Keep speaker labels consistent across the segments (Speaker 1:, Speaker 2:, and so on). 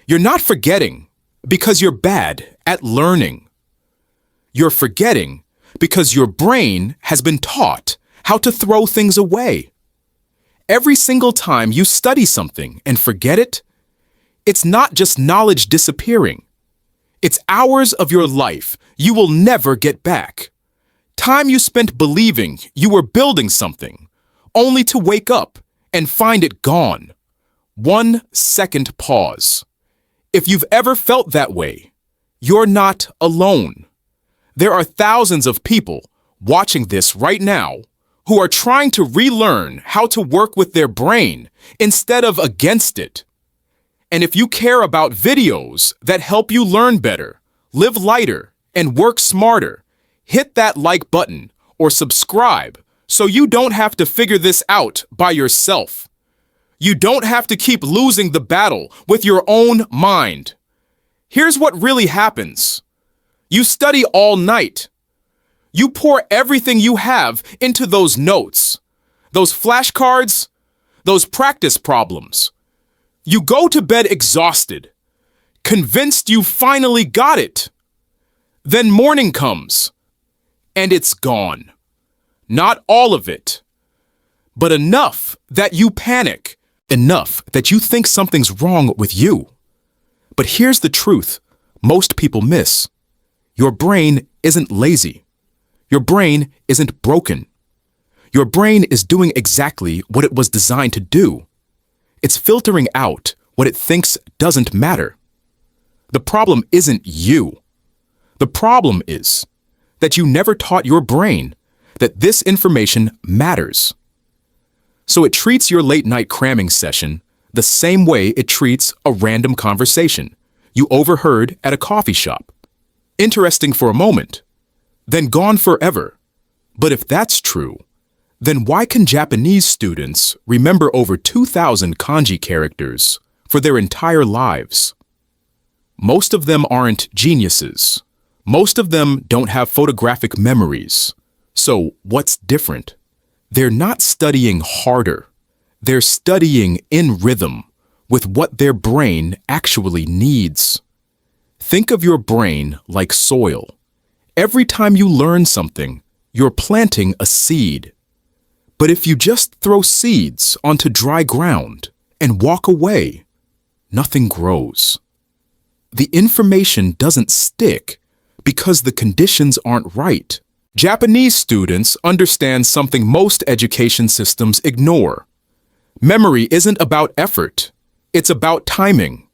Speaker 1: You're not forgetting because you're bad at learning. You're forgetting because your brain has been taught how to throw things away. Every single time you study something and forget it, it's not just knowledge disappearing. It's hours of your life you will never get back. Time you spent believing you were building something, only to wake up and find it gone. 1 second pause. If you've ever felt that way, you're not alone. There are thousands of people watching this right now who are trying to relearn how to work with their brain instead of against it. And if you care about videos that help you learn better, live lighter, and work smarter, hit that like button or subscribe so you don't have to figure this out by yourself. You don't have to keep losing the battle with your own mind. Here's what really happens. You study all night. You pour everything you have into those notes, those flashcards, those practice problems. You go to bed exhausted, convinced you finally got it. Then morning comes, and it's gone. Not all of it, but enough that you panic, enough that you think something's wrong with you. But here's the truth most people miss. Your brain isn't lazy. Your brain isn't broken. Your brain is doing exactly what it was designed to do. It's filtering out what it thinks doesn't matter. The problem isn't you. The problem is that you never taught your brain that this information matters. So it treats your late-night cramming session the same way it treats a random conversation you overheard at a coffee shop. Interesting for a moment, then gone forever. But if that's true, then why can Japanese students remember over 2,000 kanji characters for their entire lives? Most of them aren't geniuses. Most of them don't have photographic memories. So what's different? They're not studying harder. They're studying in rhythm with what their brain actually needs. Think of your brain like soil. Every time you learn something, you're planting a seed. But if you just throw seeds onto dry ground and walk away, nothing grows. The information doesn't stick because the conditions aren't right. Japanese students understand something most education systems ignore. Memory isn't about effort, it's about timing.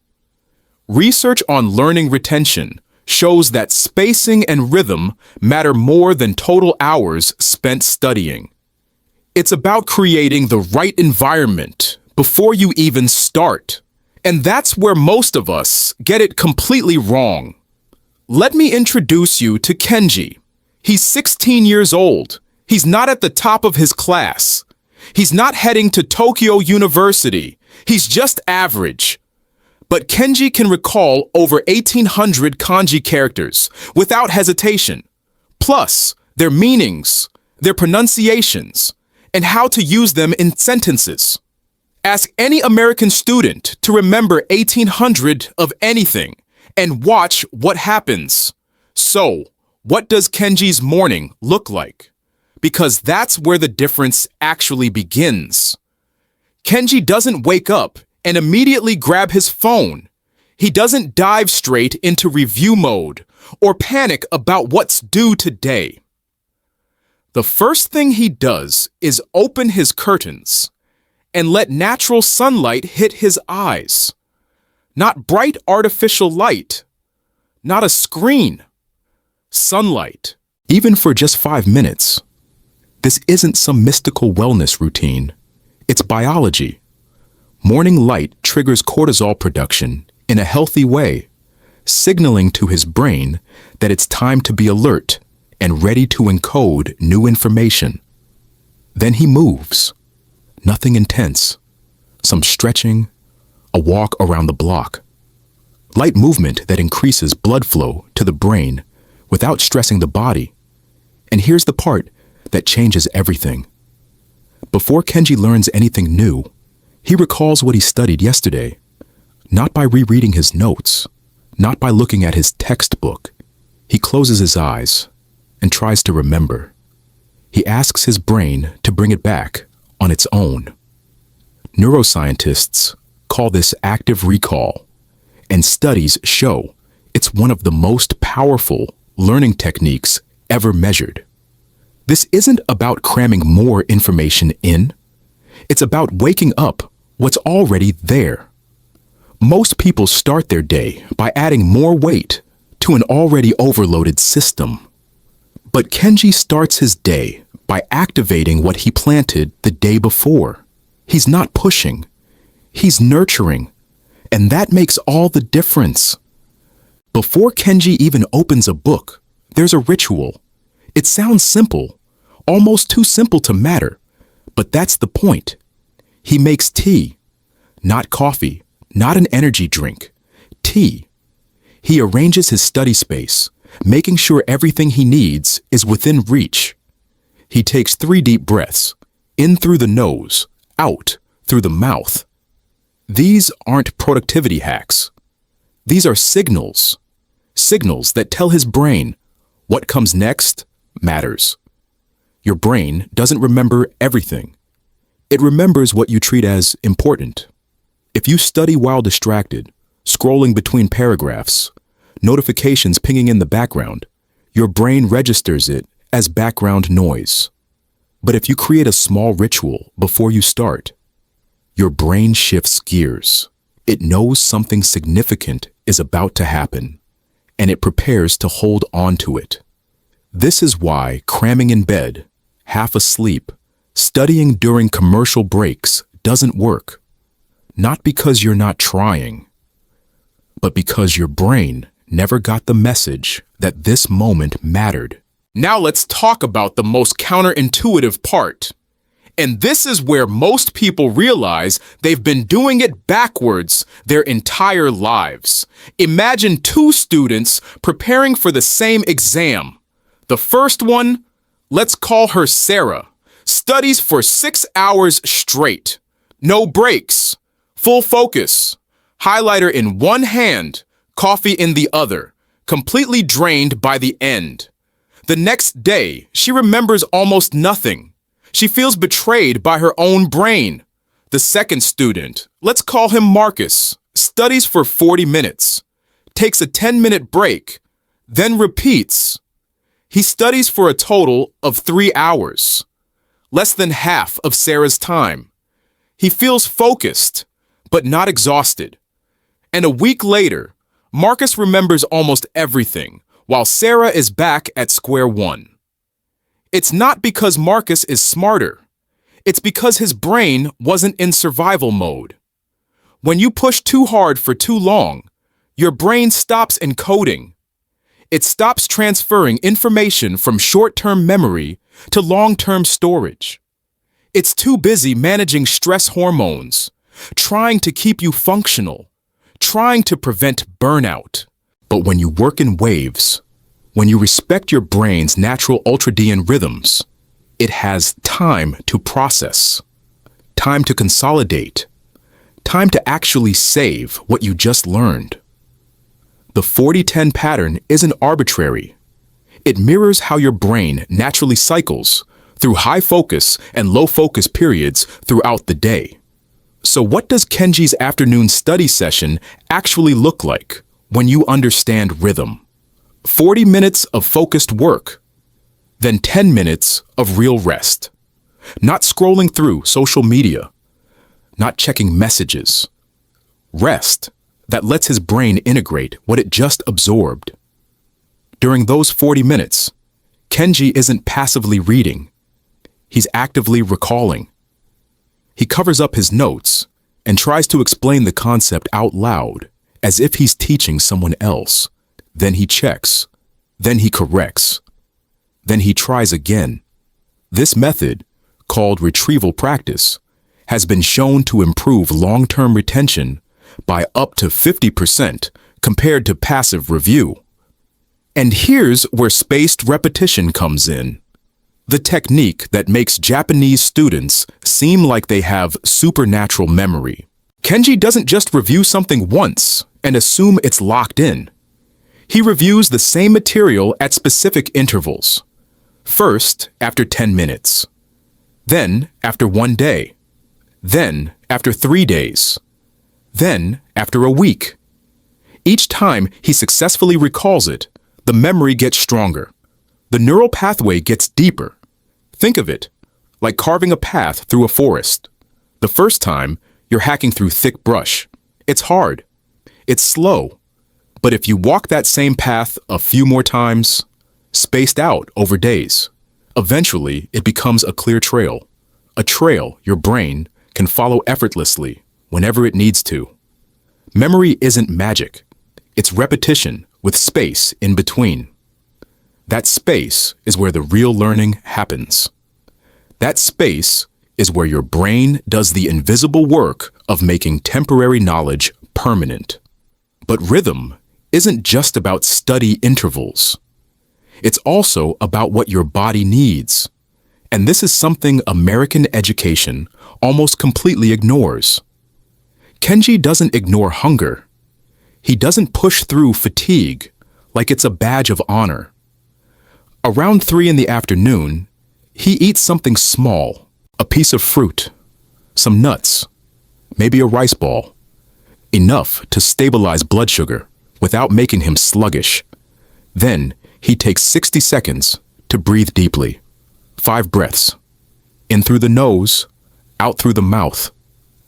Speaker 1: Research on learning retention shows that spacing and rhythm matter more than total hours spent studying. It's about creating the right environment before you even start. And that's where most of us get it completely wrong. Let me introduce you to Kenji. He's 16 years old. He's not at the top of his class. He's not heading to Tokyo University. He's just average. But Kenji can recall over 1,800 kanji characters without hesitation, plus their meanings, their pronunciations, and how to use them in sentences. Ask any American student to remember 1,800 of anything and watch what happens. So, what does Kenji's morning look like? Because that's where the difference actually begins. Kenji doesn't wake up and immediately grab his phone. He doesn't dive straight into review mode or panic about what's due today. The first thing he does is open his curtains and let natural sunlight hit his eyes. Not bright artificial light, not a screen. Sunlight, even for just 5 minutes. This isn't some mystical wellness routine. It's biology. Morning light triggers cortisol production in a healthy way, signaling to his brain that it's time to be alert and ready to encode new information. Then he moves. Nothing intense. Some stretching, a walk around the block. Light movement that increases blood flow to the brain without stressing the body. And here's the part that changes everything. Before Kenji learns anything new, he recalls what he studied yesterday. Not by rereading his notes, not by looking at his textbook. He closes his eyes and tries to remember. He asks his brain to bring it back on its own. Neuroscientists call this active recall, and studies show it's one of the most powerful learning techniques ever measured. This isn't about cramming more information in. It's about waking up what's already there. Most people start their day by adding more weight to an already overloaded system. But Kenji starts his day by activating what he planted the day before. He's not pushing, he's nurturing, and that makes all the difference. Before Kenji even opens a book, there's a ritual. It sounds simple, almost too simple to matter, but that's the point. He makes tea, not coffee, not an energy drink, tea. He arranges his study space, making sure everything he needs is within reach. He takes 3 deep breaths, in through the nose, out through the mouth. These aren't productivity hacks. These are signals. Signals that tell his brain what comes next matters. Your brain doesn't remember everything. It remembers what you treat as important. If you study while distracted, scrolling between paragraphs, notifications pinging in the background, your brain registers it as background noise. But if you create a small ritual before you start, your brain shifts gears. It knows something significant is about to happen, and it prepares to hold on to it. This is why cramming in bed, half asleep, studying during commercial breaks doesn't work. Not because you're not trying, but because your brain never got the message that this moment mattered. Now let's talk about the most counterintuitive part. And this is where most people realize they've been doing it backwards their entire lives. Imagine 2 students preparing for the same exam. The first one, let's call her Sarah, studies for 6 hours straight. No breaks. Full focus, highlighter in one hand, coffee in the other, completely drained by the end. The next day, she remembers almost nothing. She feels betrayed by her own brain. The second student, let's call him Marcus, studies for 40 minutes, takes a 10-minute break, then repeats. He studies for a total of 3 hours, less than half of Sarah's time. He feels focused, but not exhausted. And a week later, Marcus remembers almost everything, while Sarah is back at square one. It's not because Marcus is smarter. It's because his brain wasn't in survival mode. When you push too hard for too long, your brain stops encoding. It stops transferring information from short-term memory to long-term storage. It's too busy managing stress hormones, trying to keep you functional, trying to prevent burnout. But when you work in waves, when you respect your brain's natural ultradian rhythms, it has time to process, time to consolidate, time to actually save what you just learned. The 40-10 pattern isn't arbitrary. It mirrors how your brain naturally cycles through high focus and low focus periods throughout the day. So what does Kenji's afternoon study session actually look like when you understand rhythm? 40 minutes of focused work, then 10 minutes of real rest. Not scrolling through social media, not checking messages. Rest that lets his brain integrate what it just absorbed. During those 40 minutes, Kenji isn't passively reading. He's actively recalling. He covers up his notes and tries to explain the concept out loud as if he's teaching someone else. Then he checks. Then he corrects. Then he tries again. This method, called retrieval practice, has been shown to improve long-term retention by up to 50% compared to passive review. And here's where spaced repetition comes in. The technique that makes Japanese students seem like they have supernatural memory. Kenji doesn't just review something once and assume it's locked in. He reviews the same material at specific intervals. First, after 10 minutes. Then, after 1 day. Then, after 3 days. Then, after a week. Each time he successfully recalls it, the memory gets stronger. The neural pathway gets deeper. Think of it like carving a path through a forest. The first time, you're hacking through thick brush. It's hard. It's slow. But if you walk that same path a few more times, spaced out over days, eventually it becomes a clear trail. A trail your brain can follow effortlessly whenever it needs to. Memory isn't magic. It's repetition with space in between. That space is where the real learning happens. That space is where your brain does the invisible work of making temporary knowledge permanent. But rhythm isn't just about study intervals. It's also about what your body needs. And this is something American education almost completely ignores. Kenji doesn't ignore hunger. He doesn't push through fatigue like it's a badge of honor. Around 3 in the afternoon, he eats something small, a piece of fruit, some nuts, maybe a rice ball, enough to stabilize blood sugar without making him sluggish. Then he takes 60 seconds to breathe deeply. 5 breaths. In through the nose, out through the mouth.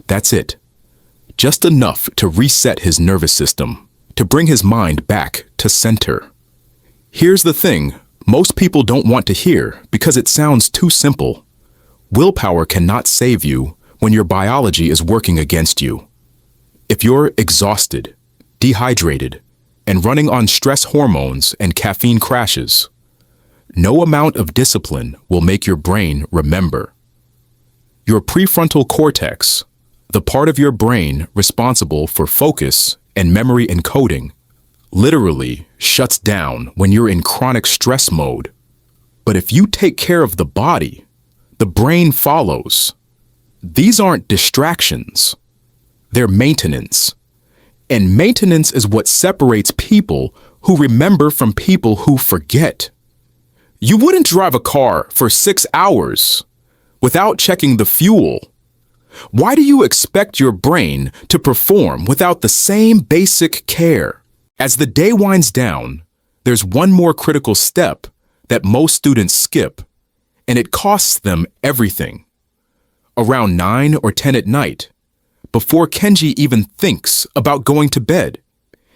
Speaker 1: That's it. Just enough to reset his nervous system, to bring his mind back to center. Here's the thing most people don't want to hear because it sounds too simple. Willpower cannot save you when your biology is working against you. If you're exhausted, dehydrated, and running on stress hormones and caffeine crashes, no amount of discipline will make your brain remember. Your prefrontal cortex, the part of your brain responsible for focus and memory encoding, literally shuts down when you're in chronic stress mode. But if you take care of the body, the brain follows. These aren't distractions. They're maintenance. And maintenance is what separates people who remember from people who forget. You wouldn't drive a car for 6 hours without checking the fuel. Why do you expect your brain to perform without the same basic care? As the day winds down, there's one more critical step that most students skip, and it costs them everything. Around 9 or 10 at night, before Kenji even thinks about going to bed,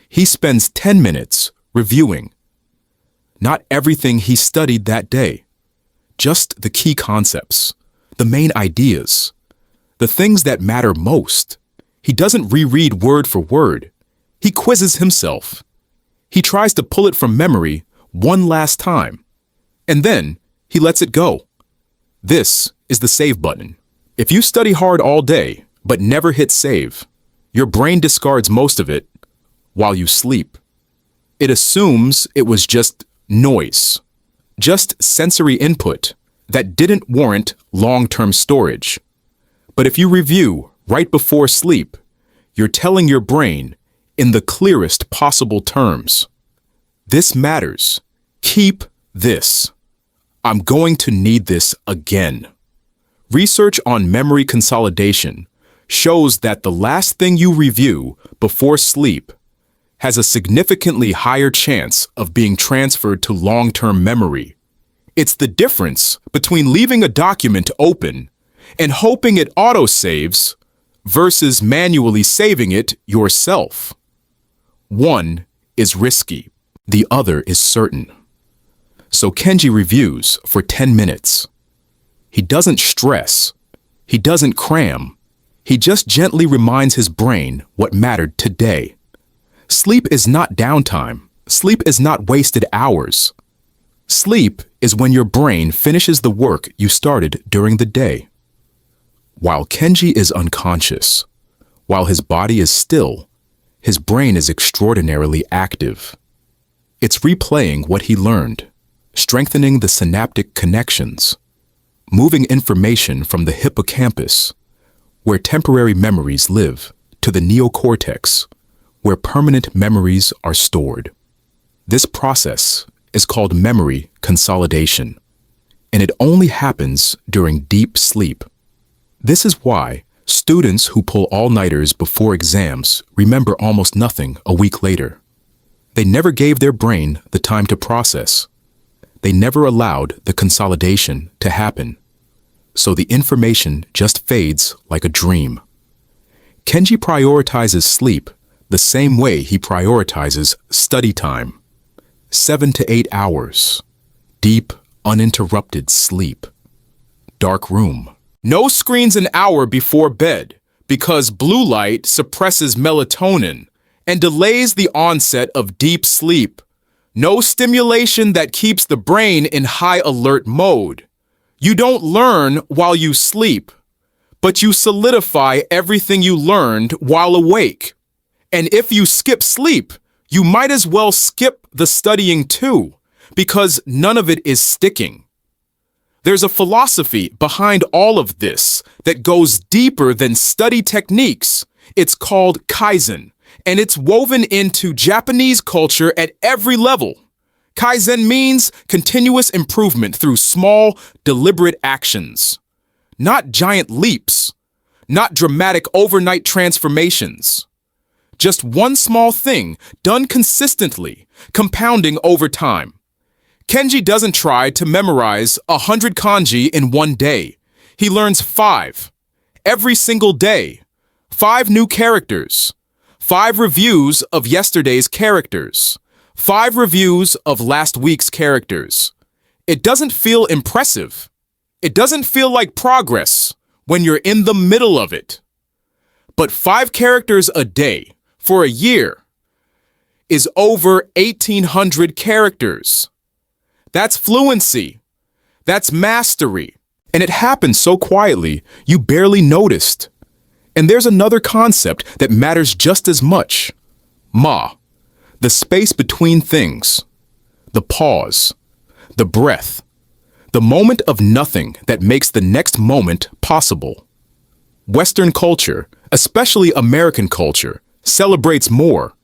Speaker 1: he spends 10 minutes reviewing. Not everything he studied that day, just the key concepts, the main ideas, the things that matter most. He doesn't reread word for word. He quizzes himself. He tries to pull it from memory one last time, and then he lets it go. This is the save button. If you study hard all day but never hit save, your brain discards most of it while you sleep. It assumes it was just noise, just sensory input that didn't warrant long-term storage. But if you review right before sleep, you're telling your brain in the clearest possible terms, this matters. Keep this. I'm going to need this again. Research on memory consolidation shows that the last thing you review before sleep has a significantly higher chance of being transferred to long-term memory. It's the difference between leaving a document open and hoping it autosaves versus manually saving it yourself. One is risky, the other is certain. So Kenji reviews for 10 minutes. He doesn't stress. He doesn't cram. He just gently reminds his brain what mattered today. Sleep is not downtime. Sleep is not wasted hours. Sleep is when your brain finishes the work you started during the day. While Kenji is unconscious, while his body is still, his brain is extraordinarily active. It's replaying what he learned, strengthening the synaptic connections, moving information from the hippocampus, where temporary memories live, to the neocortex, where permanent memories are stored. This process is called memory consolidation, and it only happens during deep sleep. This is why students who pull all-nighters before exams remember almost nothing a week later. They never gave their brain the time to process. They never allowed the consolidation to happen. So the information just fades like a dream. Kenji prioritizes sleep the same way he prioritizes study time. 7 to 8 hours. Deep, uninterrupted sleep. Dark room. No screens an hour before bed because blue light suppresses melatonin and delays the onset of deep sleep. No stimulation that keeps the brain in high alert mode. You don't learn while you sleep, but you solidify everything you learned while awake. And if you skip sleep, you might as well skip the studying too, because none of it is sticking. There's a philosophy behind all of this that goes deeper than study techniques. It's called Kaizen, and it's woven into Japanese culture at every level. Kaizen means continuous improvement through small, deliberate actions. Not giant leaps, not dramatic overnight transformations. Just one small thing done consistently, compounding over time. Kenji doesn't try to memorize 100 kanji in one day. He learns 5 every single day. 5 new characters. 5 reviews of yesterday's characters. 5 reviews of last week's characters. It doesn't feel impressive. It doesn't feel like progress when you're in the middle of it. But 5 characters a day for a year is over 1,800 characters. That's fluency. That's mastery. And it happened so quietly, you barely noticed. And there's another concept that matters just as much. The space between things. The pause. The breath. The moment of nothing that makes the next moment possible. Western culture, especially American culture, celebrates more.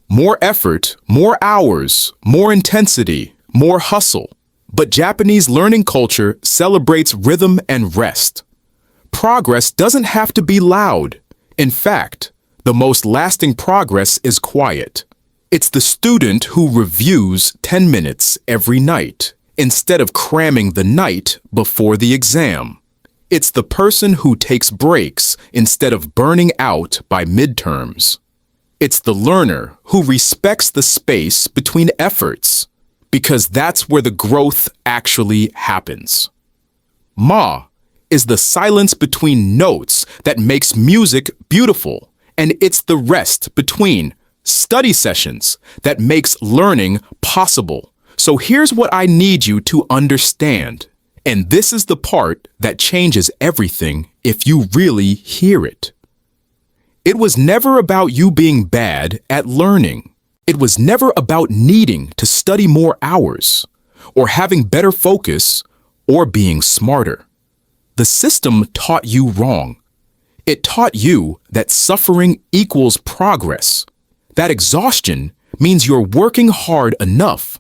Speaker 1: More effort, more hours, more intensity, more hustle. But Japanese learning culture celebrates rhythm and rest. Progress doesn't have to be loud. In fact, the most lasting progress is quiet. It's the student who reviews 10 minutes every night instead of cramming the night before the exam. It's the person who takes breaks instead of burning out by midterms. It's the learner who respects the space between efforts, because that's where the growth actually happens. Is the silence between notes that makes music beautiful, and it's the rest between study sessions that makes learning possible. So here's what I need you to understand, and this is the part that changes everything if you really hear it. It was never about you being bad at learning. It was never about needing to study more hours, or having better focus, or being smarter. The system taught you wrong. It taught you that suffering equals progress, that exhaustion means you're working hard enough,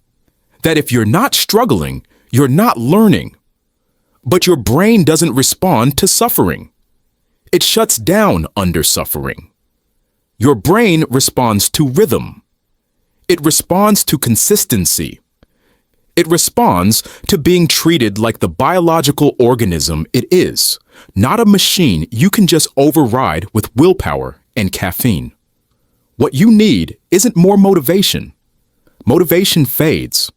Speaker 1: that if you're not struggling, you're not learning. But your brain doesn't respond to suffering. It shuts down under suffering. Your brain responds to rhythm. It responds to consistency. It responds to being treated like the biological organism it is, not a machine you can just override with willpower and caffeine. What you need isn't more motivation. Motivation fades.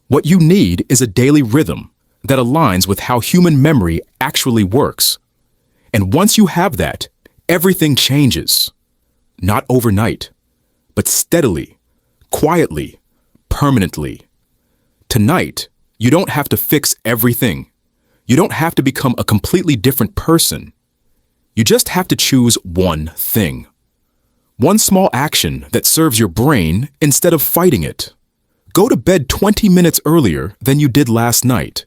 Speaker 1: What you need is a daily rhythm that aligns with how human memory actually works. And once you have that, everything changes. Not overnight, but steadily, quietly, permanently. Tonight, you don't have to fix everything. You don't have to become a completely different person. You just have to choose one thing. One small action that serves your brain instead of fighting it. Go to bed 20 minutes earlier than you did last night.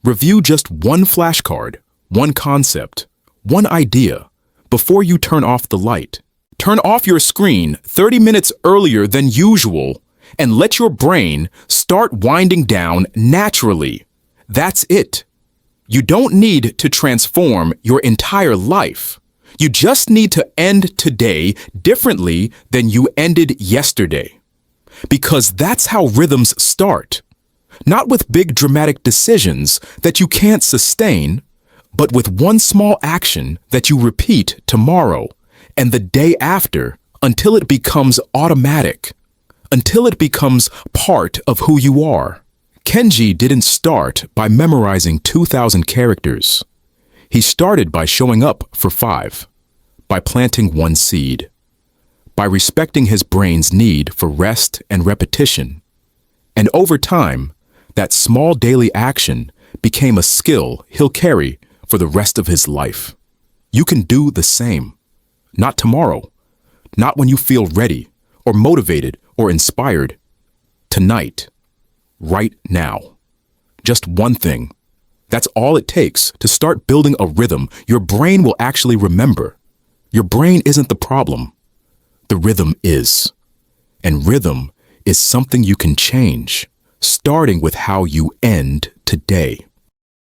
Speaker 1: Review just one flashcard, one concept, one idea before you turn off the light. Turn off your screen 30 minutes earlier than usual and let your brain start winding down naturally. That's it. You don't need to transform your entire life. You just need to end today differently than you ended yesterday. Because that's how rhythms start. Not with big dramatic decisions that you can't sustain, but with one small action that you repeat tomorrow and the day after until it becomes automatic, until it becomes part of who you are. Kenji didn't start by memorizing 2,000 characters. He started by showing up for 5, by planting one seed, by respecting his brain's need for rest and repetition. And over time, that small daily action became a skill he'll carry for the rest of his life. You can do the same. Not tomorrow, not when you feel ready or motivated or inspired. Tonight, right now. Just one thing. That's all it takes to start building a rhythm your brain will actually remember. Your brain isn't the problem. The rhythm is. And rhythm is something you can change, starting with how you end today.